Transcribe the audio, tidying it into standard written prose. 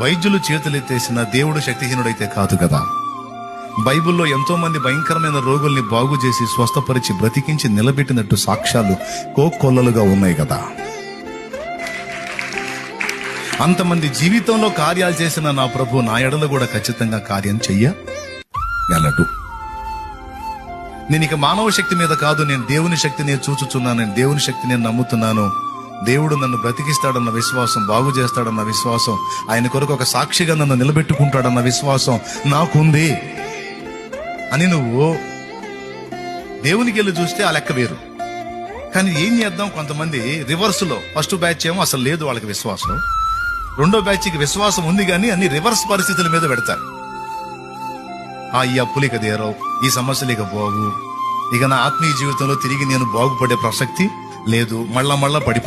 వైద్యులు చేతులెత్తేసిన దేవుడు శక్తిహీనుడైతే కాదు కదా. బైబిల్లో ఎంతో మంది భయంకరమైన రోగుల్ని బాగు చేసి స్వస్థపరిచి బ్రతికించి నిలబెట్టినట్టు సాక్ష్యాలు కోకొల్లలుగా ఉన్నాయి కదా. అంతమంది జీవితంలో కార్యాలు చేసిన నా ప్రభు నా ఎడల కూడా ఖచ్చితంగా కార్యం చెయ్యగలడు. నేను ఇక మానవ శక్తి మీద కాదు, నేను దేవుని శక్తిని చూచుచున్నాను, నేను దేవుని శక్తిని నేను నమ్ముతున్నాను. దేవుడు నన్ను బ్రతికిస్తాడన్న విశ్వాసం, బాగు చేస్తాడన్న విశ్వాసం, ఆయన కొరకు ఒక సాక్షిగా నన్ను నిలబెట్టుకుంటాడన్న విశ్వాసం నాకుంది అని నువ్వు దేవునికి వెళ్ళి చూస్తే ఆ లెక్క వేరు. కానీ ఏం చేద్దాం, కొంతమంది రివర్స్ లో, ఫస్ట్ బ్యాచ్ ఏమో అసలు లేదు వాళ్ళకి విశ్వాసం, రెండో బ్యాచ్కి విశ్వాసం ఉంది కానీ అన్ని రివర్స్ పరిస్థితుల మీద పెడతారు. ఈ అప్పులు ఇక తీరవు, ఈ సమస్యలు ఇక పోవు, ఇక నా ఆత్మీయ జీవితంలో తిరిగి నేను బాగుపడే ప్రసక్తి లేదు, మళ్ళా పడి